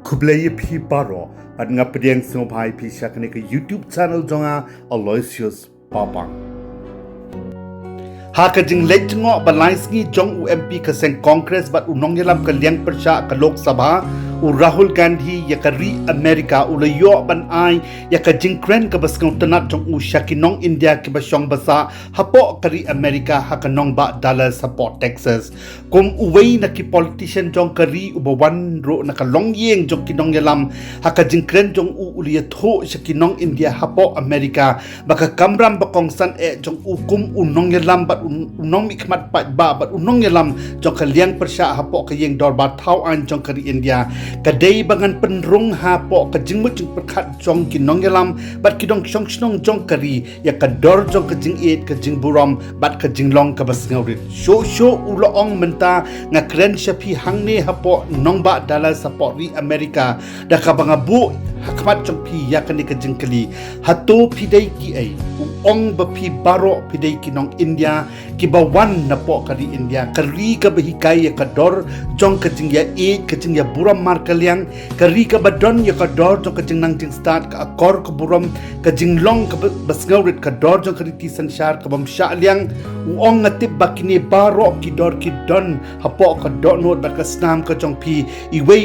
Kublaya pi baro at nga pediang snobhai pi siya ka YouTube channel jonga Aloysius Papang. Haka jing late ngo balaisngi jong UMP ka seng Congress bat Nongialam ka liang persya ka Lok Sabha Rahul Gandhi yakari Amerika ulayo ban ai yaka jingkren ka basngau tanat jong shakinong India ki basyong basa hapo kari Amerika hakanong ba dollar support Texas kum uway na ki politician jong kari ubawan ro na kalong yeng jong kinong yalam haka jingkren jong uliya tho shakinong India hapo Amerika baka kamram bakong san jong kum unong yalam bat unong mikmat pat ba bat unong yalam jong kaliang persya hapo kayeng dor ba thau an jong kari India kadai bangan penrung hapo kajingmut jing perkat jong Nongialam bat kidong song jong kari ya kador jong Jingiaid Jingiaburom bat Jinglong Jingsngewrit show uloong menta nga kren shapi hangne hapo nongba dala support ri Amerika da kabangabu hakmat jong pi yakani jingkali hato pidai ki ai ong ba pi baro pidai kinong India kibawan na po kari India kari ka bahikai ya kador jong Jingiaid Jingiaburom kaliang kari ka badon ya ka dor jong ka jingnang jing start ka akor ka burom ka jinglong ka basngawrit ka dor jong kariti sanshar ka bamsya liang uong ngatip bakini baro ki dor ki don hapo ka donot bat ka snam ka jong pi iway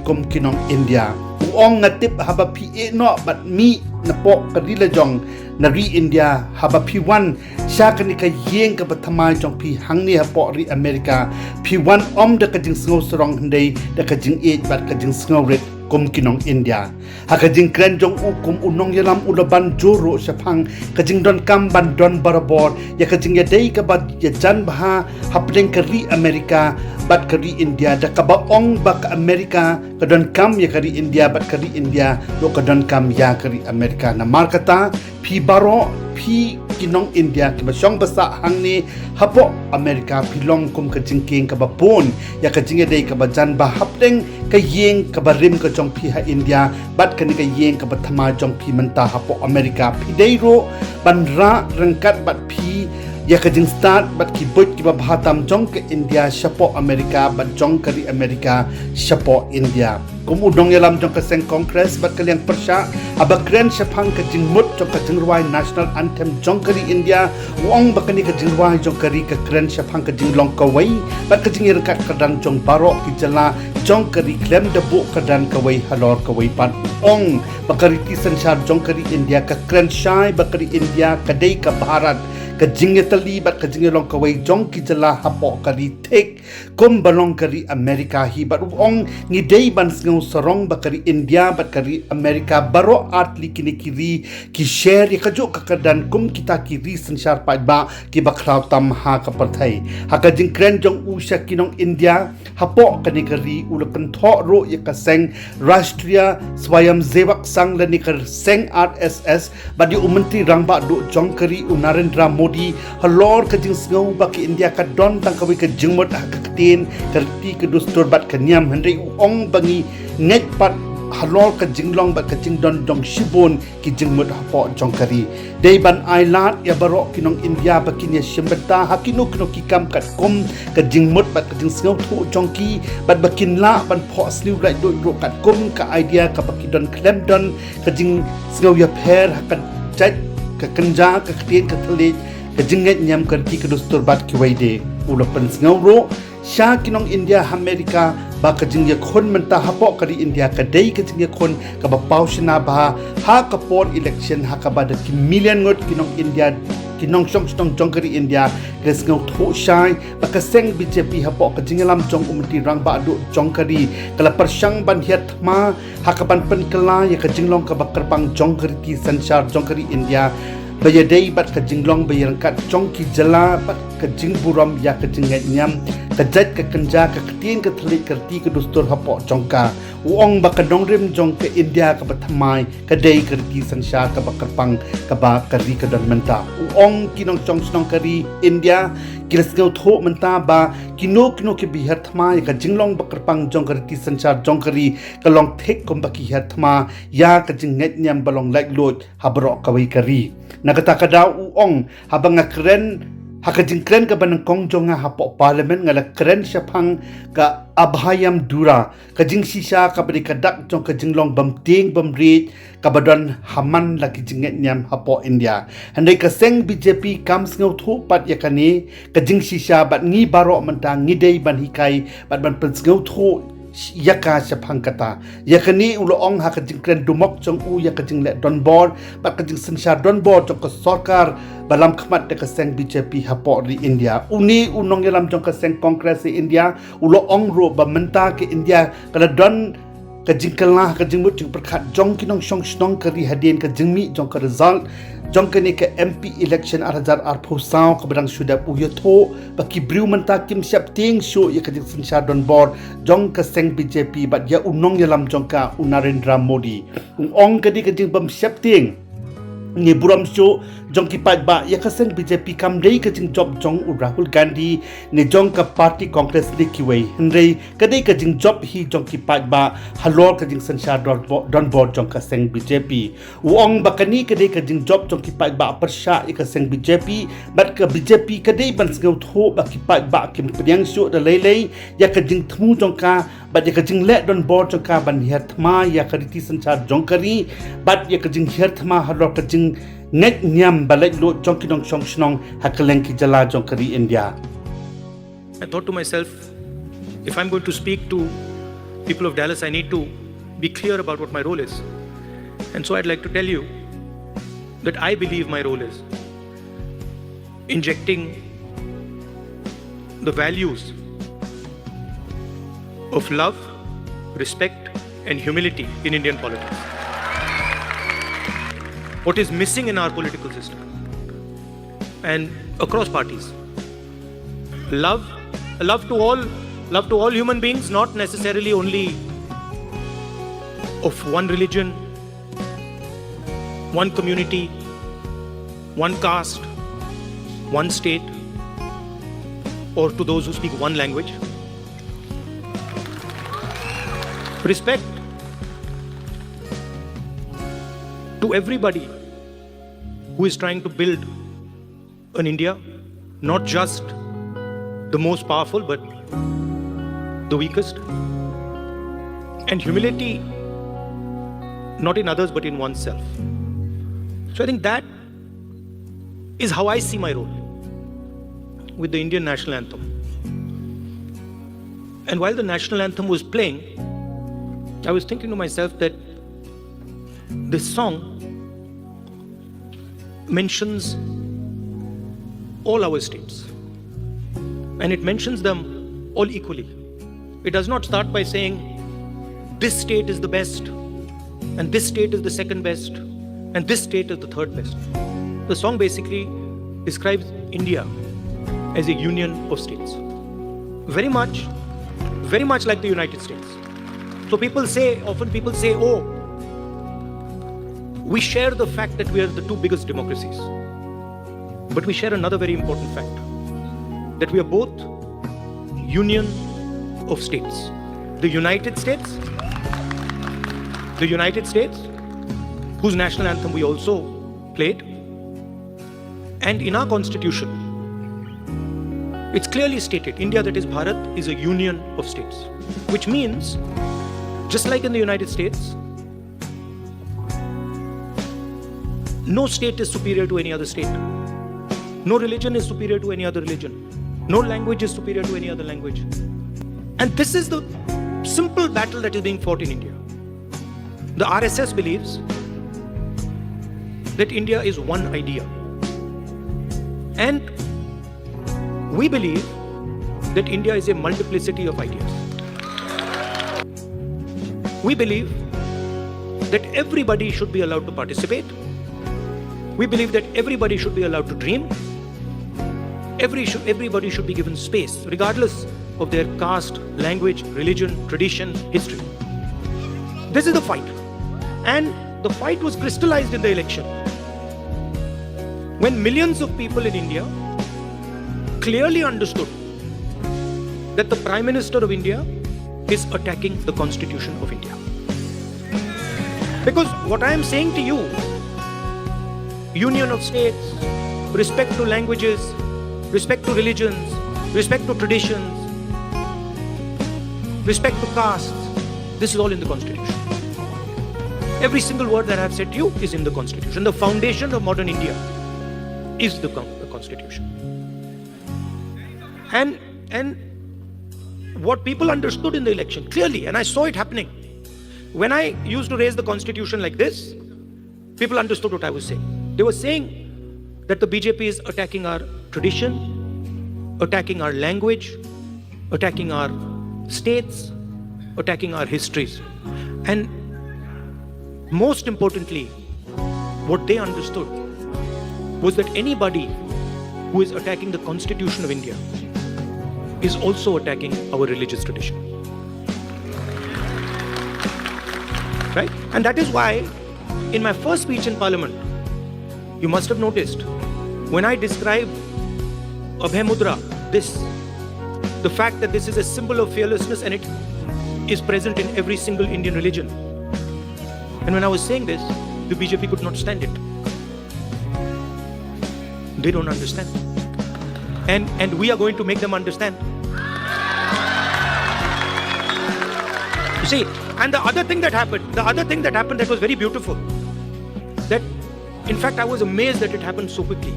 kum kinong India uong ngatip haba pi no bat mi na po kadila jong nari India haba pi wan sya kani ka yeng ka bathamay jong pi hangni hapo ri Amerika pi wan da ka jingsngaw sarong handai da ka Jingiaid bat ka Jingsngewrit kum kinong India haka jingkren jong kum Nongialam ulaban joro syapang ka jingdon kam ban don barabor ya ka jingyadai ka bat ya jan baha hapdeng kari Amerika bat kari India da ka baong ba ka Amerika ka don kam ya kari India bat kari India do ka don kam ya kari Amerika na markata pi baro pi kinong India ki basyong basa hangni hapo Amerika pilong kum ka jingking ka bapon ya ka jingyadai ka bajan ba hapdeng ka yeng ka barim ka jong pi ha India bat kani ka yeng ka bathama jong pi menta hapo Amerika pi deiro banra rangkat bat pi ya ka jing start bat ki bot ki babhatam jong ka India shapo Amerika bat jong kari Amerika shapo India kum Nongialam jong ka seng Congress bat kaliang persya abakren syapang ka jingmut jong ka jingrwai national anthem jong kari India wong bakani ka jingrwai jong kari ka kren syapang ka jinglong kawai bat ka jingirkat kadang jong barok ki jala jong kari klem debu kadang kawai halor kawai pan ong bakari tisan syar jong kari India ka kren syai bakari India kadai ka Bharat ka jingetali bat ka jingelong kawai jong ki jala hapo kari tek kum balong kari Amerika hi bat ong ngidei ban ngau sarong bakari India bat kari Amerika baro atli kini kiri ki share ka jo ka kadan kum kita kiri sanshar pa ba ki bakraw tam ha ka parthai haka jingkren jong usha kinong India hapo kani kari ulakan tho ro ya ka seng Rashtriya Swayamsevak Sangh lani kar seng RSS badi umantri rangba do jong kari Narendra Modi halor ka jingsngau ba ki India ka don tang kawi ka jingmot ha ka tin karti ka dustur bat ka niam handai ong bangi nget pat halol ka jinglong bat ka jingdon dong shibon ki jingmut hapo jong kari dei ban ailat ya baro kinong India bakin ya shimbata hakino kino ki kam kat kum ka jingmut bat ka jingsngau thu jong ki bat bakin la ban pho sliu lai do ro kat kum ka idea ka bakidon klem don ka jingsngau ya pher hakan chat ka kanja ka ktin ka thali ka jinget nyam karti ka dustur bat ki waide ulapan sngau ro sya kinong India Amerika ba ka jingya khon menta hapo kari India ka dei ka jingya khon ka ba paushna ba ha ka pon election ha ka ba da ki million ngot kinong India kinong song jong kari India res ngau tho shai ba ka seng BJP hapo ka jingalam jong umti rang ba do jong kari kala persyang ban hiat ma ha ka ban pen kala ya ka jinglong ka ba kerbang jong kari ti sanshar jong kari India bayadai bat ka jinglong bayarangkat jong ki jala bat ka Jingiaburom ya ka jingat nyam ka jat ka kanja ka ktin ka thlik karti ka dustur hapo jongka uong ba ka dongrim jong ka India ka bathamai ka dei karti sansha ka bakarpang ka ba kari ka don menta uong kinong chong snong kari India kilasgaw tho menta ba kino ki bihar thma ka jinglong bakarpang jong karti sansha jong kari ka long thek kom ba ki hathma ya ka jingat nyam balong like lot habro kawai kari nakata kada uong habang kren Haka jingkren ka banang kongjonga hapo parliament ngala kren syapang ka abhayam dura ka jing sisa ka beri kadak jong ka jinglong bamting bamrit ka badon haman lagi jinget nyam hapo India. Handai ka seng BJP kam sngau thu pat yakani ka jing sisa bat ngi baro mentang ngidei ban hikai bat ban pensngau thu Iaka syapang kata yakani ulo ong haka jingkren dumok jong u yaka jingle don board bat ka jing sensar don board jong ka sarkar balam khmat de ka seng BJP hapo di India uni Nongialam jong ka seng kongres di India ulo ong ro ba menta ke India kala don ka jingkalah ka jingmut jing perkhat jong kinong shong shnong ka ri hadien ka jingmi jong ka result jong ka ni ka MP election 2024 ka badang sudah uyatho ba ki briu menta kim siap ting shu ya ka jing sensar don board jong ka seng BJP bat ya Nongialam jong ka Narendra Modi ong ka di ka jing bam siap ting ni buram shu jong ki pat ba ya ka seng BJP kam dei ka jing job jong Rahul Gandhi ni jong ka party congress di kiwei hendrei ka dei ka jing job hi jong ki pat ba halor ka jing sensar don board jong ka seng BJP uong ba kani ka dei ka jing job jong ki pat ba persha ya ka seng BJP bat ka BJP ka dei ban sngau tho ba ki pat ba kim pediang shu da lei ya ka jing thmu jong ka bat ya ka jing le don board jong ka ban hiat thma ya ka riti sensar jong kari bat ya ka jing hiat thma halor ka jing net nyam balai lo jong kinong shong shnong hakaleng ki jala jong kari India. I thought to myself, if I'm going to speak to people of Dallas, I need to be clear about what my role is. And so I'd like to tell you that I believe my role is injecting the values of love, respect, and humility in Indian politics. What is missing in our political system and across parties. Love to all human beings, not necessarily only of one religion, one community, one caste, one state, or to those who speak one language. Respect to everybody who is trying to build an India, not just the most powerful, but the weakest. And humility, not in others, but in oneself. So I think that is how I see my role with the Indian national anthem. And while the national anthem was playing, I was thinking to myself that this song mentions all our states, and it mentions them all equally. It does not start by saying this state is the best, and this state is the second best, and this state is the third best. The song basically describes India as a union of states, very much like the United States. So often people say, oh, we share the fact that we are the two biggest democracies. But we share another very important fact, that we are both union of states. The United States, whose national anthem we also played, and in our constitution, it's clearly stated, India, that is Bharat, is a union of states. Which means, just like in the United States, no state is superior to any other state. No religion is superior to any other religion. No language is superior to any other language. And this is the simple battle that is being fought in India. The RSS believes that India is one idea. And we believe that India is a multiplicity of ideas. We believe that everybody should be allowed to participate. We believe that everybody should be allowed to dream. Everybody should be given space, regardless of their caste, language, religion, tradition, history. This is the fight. And the fight was crystallized in the election, when millions of people in India clearly understood that the Prime Minister of India is attacking the Constitution of India. Because what I am saying to you, union of states, respect to languages, respect to religions, respect to traditions, respect to castes. This is all in the Constitution. Every single word that I have said to you is in the Constitution. The foundation of modern India is the Constitution. And what people understood in the election clearly, and I saw it happening. When I used to raise the Constitution like this, people understood what I was saying. They were saying that the BJP is attacking our tradition, attacking our language, attacking our states, attacking our histories. And most importantly, what they understood was that anybody who is attacking the Constitution of India is also attacking our religious tradition. Right? And that is why in my first speech in Parliament, you must have noticed, when I describe Abhay Mudra, the fact that this is a symbol of fearlessness and it is present in every single Indian religion. And when I was saying this, the BJP could not stand it. They don't understand. And we are going to make them understand. You see, and the other thing that happened that was very beautiful, that in fact I was amazed that it happened so quickly,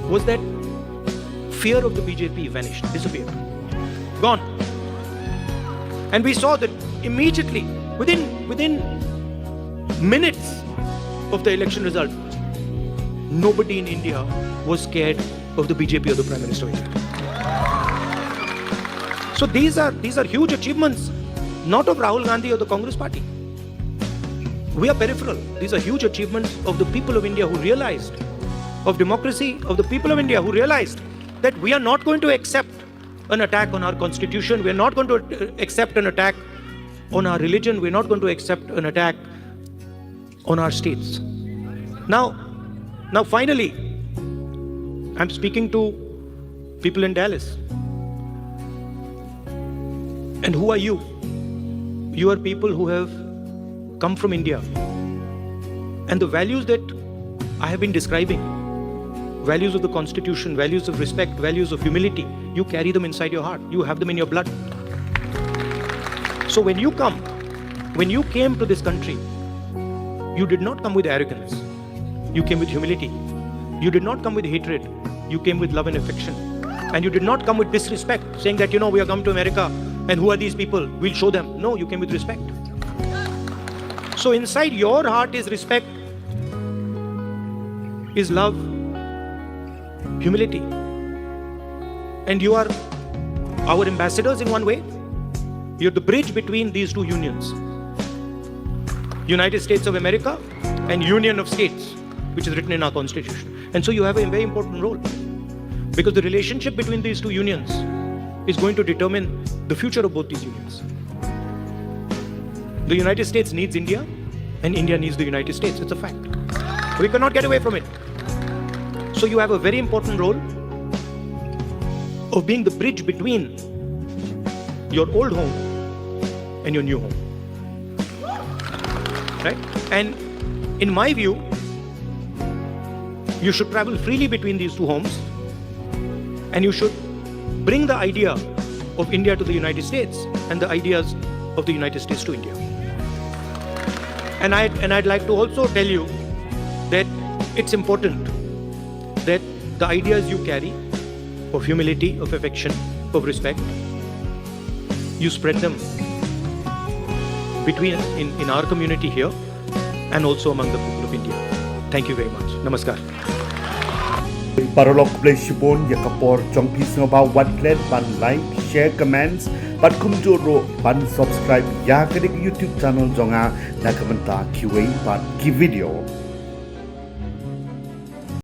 was that fear of the BJP vanished, disappeared, gone. And we saw that immediately, within minutes of the election result, nobody in India was scared of the BJP or the Prime Minister of India. So these are huge achievements, not of Rahul Gandhi or the Congress party. We are peripheral. These are huge achievements of the people of India who realized, of democracy, of the people of India who realized that we are not going to accept an attack on our constitution. We are not going to accept an attack on our religion. We are not going to accept an attack on our states. Now finally, I'm speaking to people in Dallas. And who are you? You are people who have come from India. And the values that I have been describing, values of the Constitution, values of respect, values of humility, you carry them inside your heart. You have them in your blood. So when you came to this country, you did not come with arrogance. You came with humility. You did not come with hatred. You came with love and affection. And you did not come with disrespect, saying that, we are come to America and who are these people? We'll show them. No, you came with respect. So inside your heart is respect, is love, humility. And you are our ambassadors in one way. You're the bridge between these two unions. United States of America and Union of States, which is written in our Constitution. And so you have a very important role, because the relationship between these two unions is going to determine the future of both these unions. The United States needs India, and India needs the United States. It's a fact. We cannot get away from it. So you have a very important role of being the bridge between your old home and your new home. Right? And in my view, you should travel freely between these two homes, and you should bring the idea of India to the United States and the ideas of the United States to India. And I'd like to also tell you that it's important that the ideas you carry of humility, of affection, of respect, you spread them between in our community here and also among the people of India. Thank you very much. Namaskar. Parolok play shipon ya kapor chong pisno ba watlet ban like share comments but kum joro ban subscribe ya ke YouTube channel jonga na kamenta QA ban ki video.